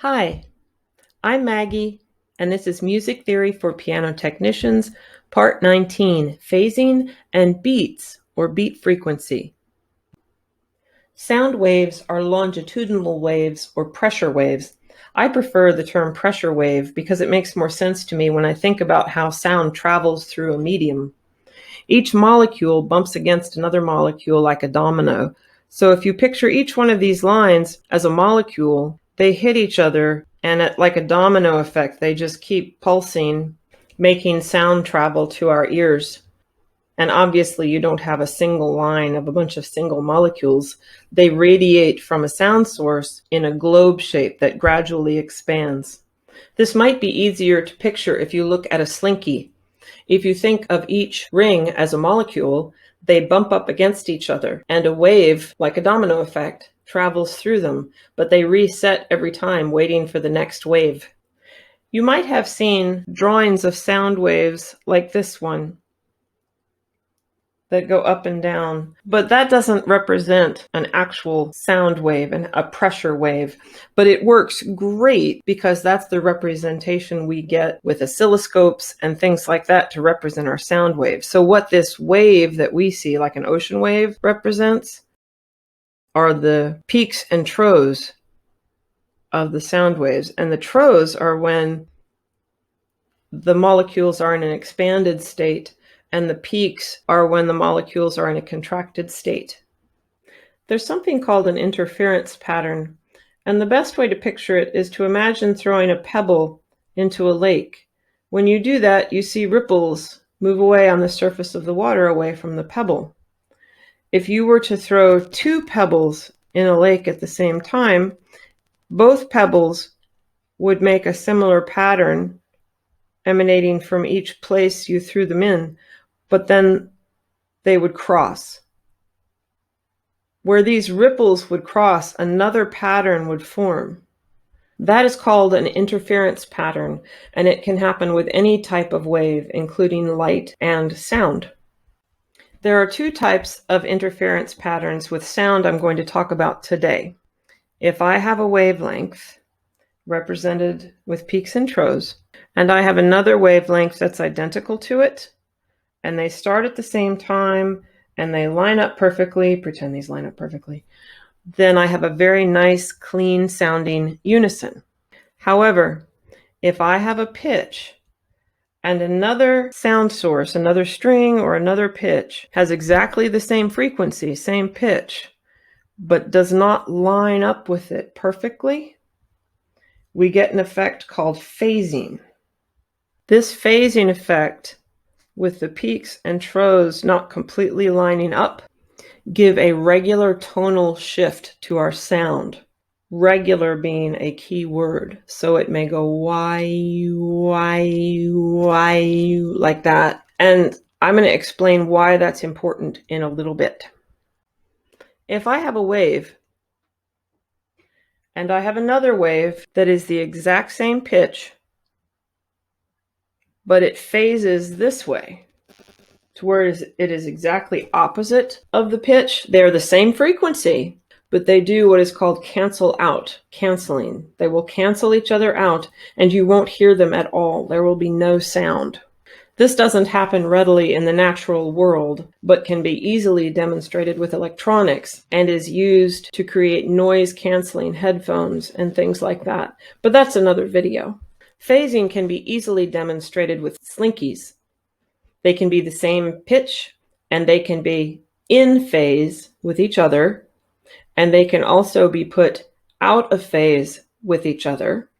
Hi, I'm Maggie, and this is Music Theory for Piano Technicians, Part 19, Phasing and Beats, or Beat Frequency. Sound waves are longitudinal waves or pressure waves. I prefer the term pressure wave because it makes more sense to me when I think about how sound travels through a medium. Each molecule bumps against another molecule like a domino. So if you picture each one of these lines as a molecule, they hit each other, and like a domino effect, they just keep pulsing, making sound travel to our ears. And obviously, you don't have a single line of a bunch of single molecules. They radiate from a sound source in a globe shape that gradually expands. This might be easier to picture if you look at a slinky. If you think of each ring as a molecule, they bump up against each other, and a wave, like a domino effect, travels through them, but they reset every time, waiting for the next wave. You might have seen drawings of sound waves like this one that go up and down, but that doesn't represent an actual sound wave and a pressure wave, but it works great because that's the representation we get with oscilloscopes and things like that to represent our sound waves. So what this wave that we see, like an ocean wave, represents are the peaks and troughs of the sound waves. And the troughs are when the molecules are in an expanded state, and the peaks are when the molecules are in a contracted state. There's something called an interference pattern, and the best way to picture it is to imagine throwing a pebble into a lake. When you do that, you see ripples move away on the surface of the water away from the pebble. If you were to throw two pebbles in a lake at the same time, both pebbles would make a similar pattern emanating from each place you threw them in, but then they would cross. Where these ripples would cross, another pattern would form. That is called an interference pattern, and it can happen with any type of wave, including light and sound. There are two types of interference patterns with sound I'm going to talk about today. If I have a wavelength represented with peaks and troughs, and I have another wavelength that's identical to it, and they start at the same time, and they line up perfectly, pretend these line up perfectly, then I have a very nice, clean sounding unison. However, if I have a pitch and another sound source, another string or another pitch, has exactly the same frequency, same pitch, but does not line up with it perfectly, we get an effect called phasing. This phasing effect, with the peaks and troughs not completely lining up, give a regular tonal shift to our sound. Regular being a key word, so it may go why, like that. And I'm going to explain why that's important in a little bit. If I have a wave, and I have another wave that is the exact same pitch, but it phases this way, to where it is exactly opposite of the pitch. They're the same frequency, but they do what is called cancel out, canceling. They will cancel each other out, and you won't hear them at all. There will be no sound. This doesn't happen readily in the natural world, but can be easily demonstrated with electronics and is used to create noise-canceling headphones and things like that. But that's another video. Phasing can be easily demonstrated with slinkies. They can be the same pitch, and they can be in phase with each other, and they can also be put out of phase with each other,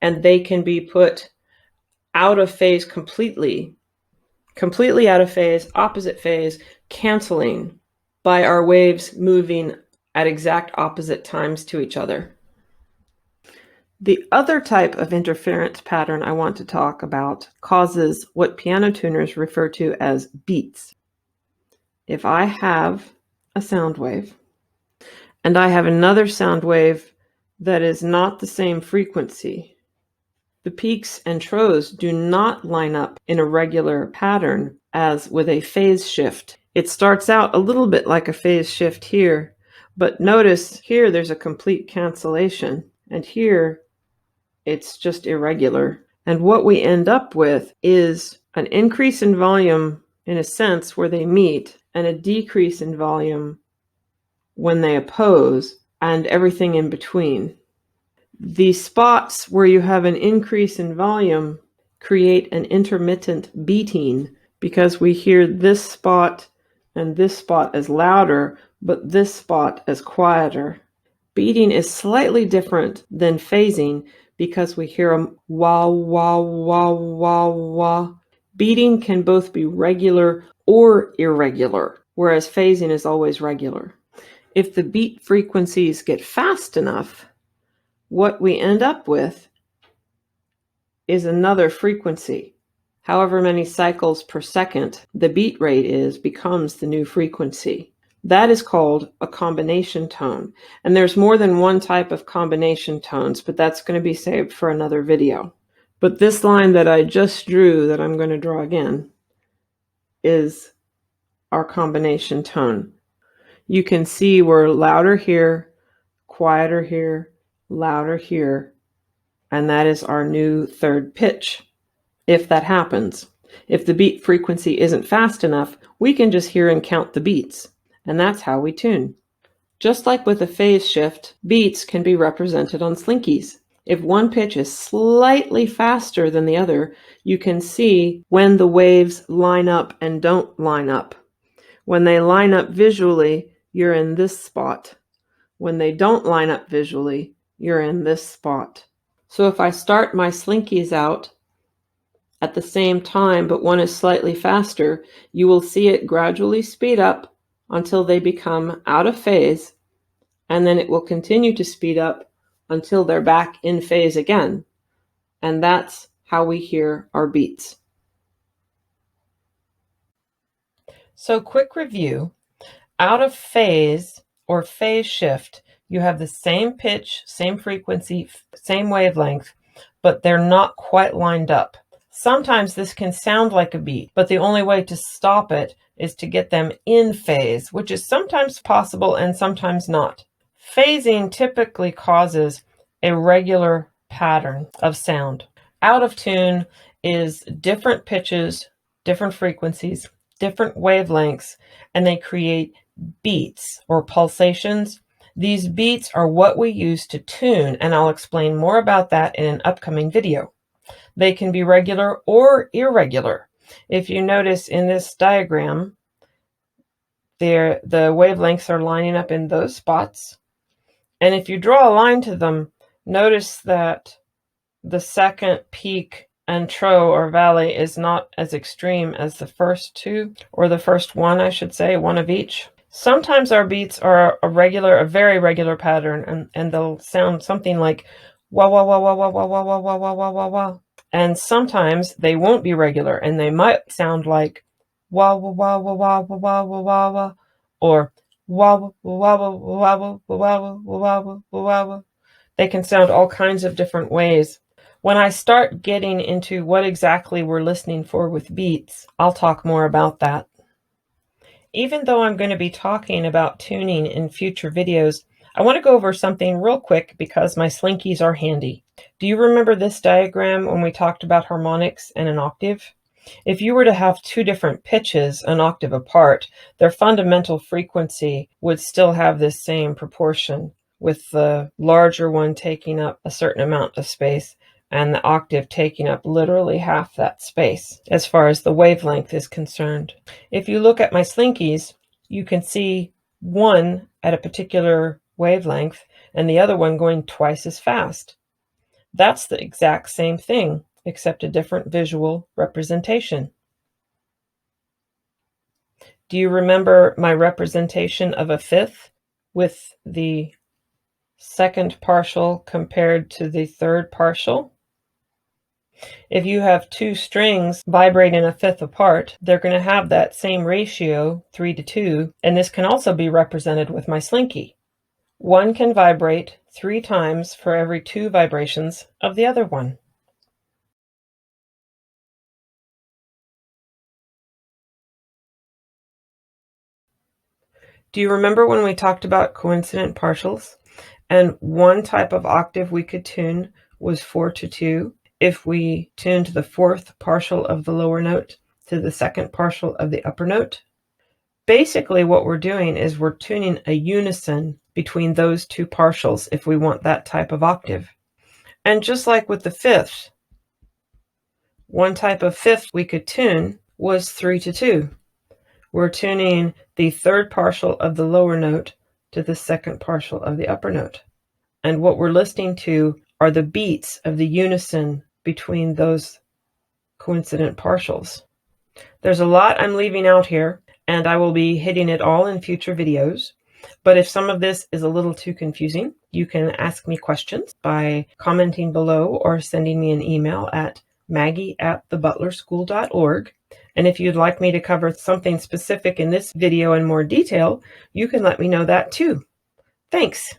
and they can be put out of phase completely out of phase, opposite phase, canceling by our waves moving at exact opposite times to each other. The other type of interference pattern I want to talk about causes what piano tuners refer to as beats. If I have a sound wave, and I have another sound wave that is not the same frequency, the peaks and troughs do not line up in a regular pattern as with a phase shift. It starts out a little bit like a phase shift here, but notice here there's a complete cancellation, and here it's just irregular. And what we end up with is an increase in volume in a sense where they meet, and a decrease in volume when they oppose, and everything in between. The spots where you have an increase in volume create an intermittent beating because we hear this spot and this spot as louder, but this spot as quieter. Beating is slightly different than phasing because we hear a wah, wah, wah, wah, wah. Beating can both be regular or irregular, whereas phasing is always regular. If the beat frequencies get fast enough, what we end up with is another frequency. However many cycles per second the beat rate is becomes the new frequency. That is called a combination tone. And there's more than one type of combination tones, but that's going to be saved for another video. But this line that I just drew, that I'm going to draw again, is our combination tone. You can see we're louder here, quieter here, louder here, and that is our new third pitch. If that happens, if the beat frequency isn't fast enough, we can just hear and count the beats, and that's how we tune. Just like with a phase shift, beats can be represented on slinkies. If one pitch is slightly faster than the other, you can see when the waves line up and don't line up. When they line up visually, you're in this spot. When they don't line up visually, you're in this spot. So if I start my slinkies out at the same time, but one is slightly faster, you will see it gradually speed up until they become out of phase, and then it will continue to speed up until they're back in phase again. And that's how we hear our beats. So quick review. Out of phase or phase shift, you have the same pitch, same frequency, same wavelength, but they're not quite lined up. Sometimes this can sound like a beat, but the only way to stop it is to get them in phase, which is sometimes possible and sometimes not. Phasing typically causes a regular pattern of sound. Out of tune is different pitches, different frequencies, different wavelengths, and they create beats or pulsations. These beats are what we use to tune, and I'll explain more about that in an upcoming video. They can be regular or irregular. If you notice in this diagram, the wavelengths are lining up in those spots. And if you draw a line to them, notice that the second peak and trough or valley is not as extreme as the first two, or the first one, I should say, one of each. Sometimes our beats are a very regular pattern, and they'll sound something like wah, wah, wah, wah, wah, wah, wah, wah, wah, wah, wah, wah, wah. And sometimes they won't be regular, and they might sound like wah, wah, wah, wah, wah, wah, wah, wah, wah, wah, or wah, wah, wah, wah, wah, wah, wah, wah, wah, wah, wah. They can sound all kinds of different ways. When I start getting into what exactly we're listening for with beats, I'll talk more about that. Even though I'm going to be talking about tuning in future videos, I want to go over something real quick because my slinkies are handy. Do you remember this diagram when we talked about harmonics and an octave? If you were to have two different pitches an octave apart, their fundamental frequency would still have this same proportion, with the larger one taking up a certain amount of space and the octave taking up literally half that space as far as the wavelength is concerned. If you look at my slinkies, you can see one at a particular wavelength and the other one going twice as fast. That's the exact same thing, except a different visual representation. Do you remember my representation of a fifth with the second partial compared to the third partial? If you have two strings vibrating a fifth apart, they're going to have that same ratio, 3:2, and this can also be represented with my slinky. One can vibrate 3 times for every 2 vibrations of the other one. Do you remember when we talked about coincident partials? And one type of octave we could tune was 4/2 if we tuned the fourth partial of the lower note to the second partial of the upper note. Basically, what we're doing is we're tuning a unison between those two partials if we want that type of octave. And just like with the fifth, one type of fifth we could tune was 3/2. We're tuning the third partial of the lower note to the second partial of the upper note. And what we're listening to are the beats of the unison between those coincident partials. There's a lot I'm leaving out here, and I will be hitting it all in future videos. But if some of this is a little too confusing, you can ask me questions by commenting below or sending me an email at maggie@thebutlerschool.org. And if you'd like me to cover something specific in this video in more detail, you can let me know that too. Thanks.